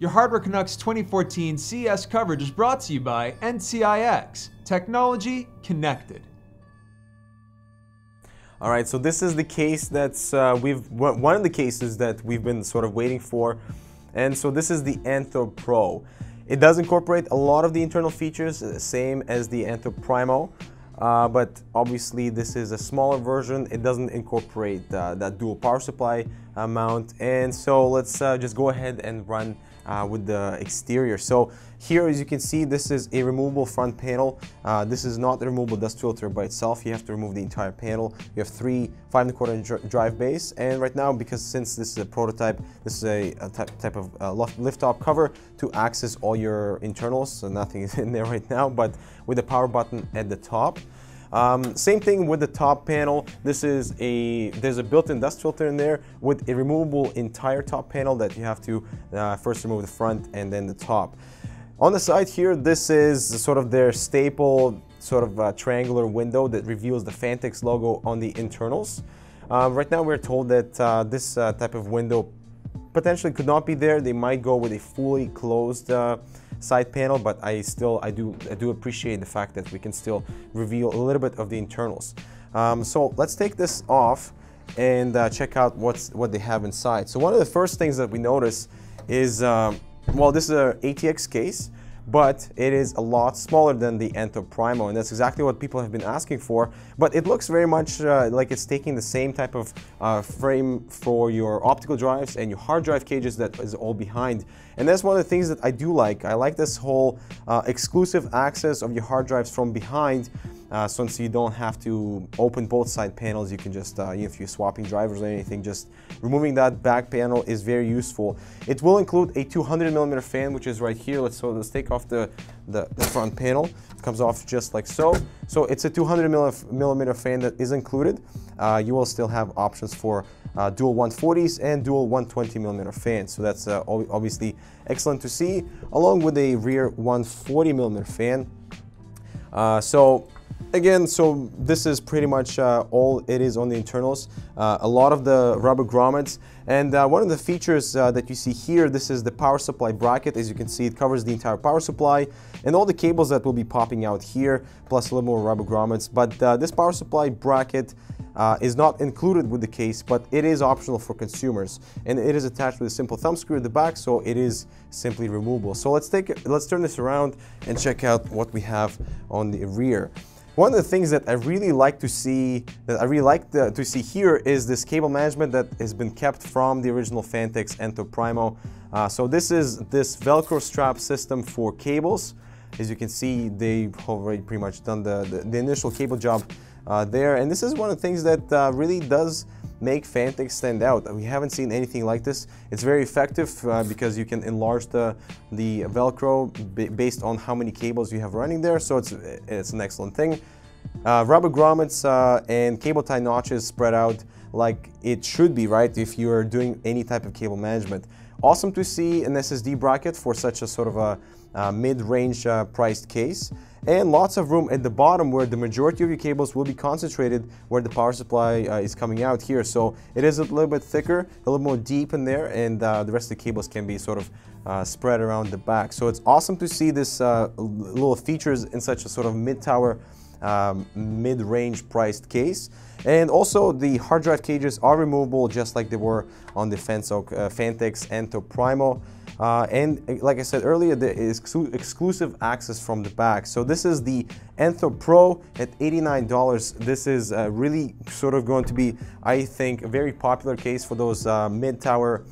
Your Hardware Canucks 2014 CES coverage is brought to you by NCIX, technology connected. All right, so this is the case that's one of the cases that we've been sort of waiting for, and so this is the Enthoo PRO. It does incorporate a lot of the internal features, same as the Enthoo PRO, but obviously this is a smaller version. It doesn't incorporate that dual power supply mount, and so let's just go ahead and run with the exterior. So here, as you can see, this is a removable front panel. This is not a removable dust filter by itself. You have to remove the entire panel. You have three 5¼ drive bays, and right now, because since this is a prototype, this is a type of lift-top cover to access all your internals. So nothing is in there right now, but with a power button at the top. Same thing with the top panel. There's a built-in dust filter in there with a removable entire top panel that you have to first remove the front and then the top. On the side here, this is sort of their staple sort of triangular window that reveals the Phanteks logo on the internals. Right now we're told that this type of window potentially could not be there. They might go with a fully closed side panel, but I do appreciate the fact that we can still reveal a little bit of the internals. So let's take this off and check out what they have inside. So one of the first things that we notice is, well, this is an ATX case, but it is a lot smaller than the Enthoo PRO, and that's exactly what people have been asking for. But it looks very much like it's taking the same type of frame for your optical drives and your hard drive cages that is all behind. And that's one of the things that I do like. I like this whole exclusive access of your hard drives from behind, since you don't have to open both side panels. You can just, if you're swapping drivers or anything, just removing that back panel is very useful. It will include a 200mm fan, which is right here. Let's take off the front panel. It comes off just like so. So it's a 200mm fan that is included. You will still have options for dual 140s and dual 120mm fans. So that's obviously excellent to see, along with a rear 140mm fan. Again, so this is pretty much all it is on the internals. A lot of the rubber grommets, and one of the features that you see here, this is the power supply bracket. As you can see, it covers the entire power supply and all the cables that will be popping out here, plus a little more rubber grommets. But this power supply bracket is not included with the case, but it is optional for consumers, and it is attached with a simple thumb screw at the back, so it is simply removable. So let's turn this around and check out what we have on the rear. One of the things that I really like to see, here, is this cable management that has been kept from the original Phanteks Enthoo PRO. So this is this Velcro strap system for cables. As you can see, they've already pretty much done the initial cable job there, and this is one of the things that really does make Phanteks stand out. We haven't seen anything like this. It's very effective because you can enlarge the Velcro based on how many cables you have running there, so it's an excellent thing. Rubber grommets and cable tie notches spread out like it should be, right, if you're doing any type of cable management. Awesome to see an SSD bracket for such a sort of a mid-range priced case, and lots of room at the bottom where the majority of your cables will be concentrated where the power supply is coming out here. So it is a little bit thicker, a little more deep in there, and the rest of the cables can be sort of spread around the back. So it's awesome to see this little features in such a sort of mid-tower, mid-range priced case. And also the hard drive cages are removable just like they were on the Phanteks Enthoo PRO. And like I said earlier, there is exclusive access from the back. So this is the Enthoo PRO at $89. This is really sort of going to be, I think, a very popular case for those mid-tower,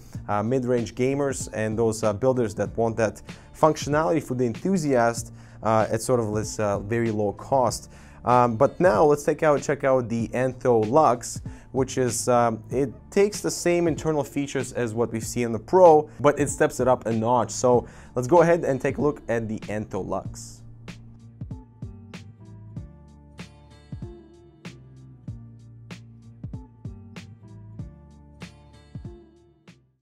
mid-range gamers and those builders that want that functionality for the enthusiast at sort of this very low cost. But now let's check out the Enthoo Lux, which is, it takes the same internal features as what we see in the Pro, but it steps it up a notch. So let's go ahead and take a look at the Enthoo Lux.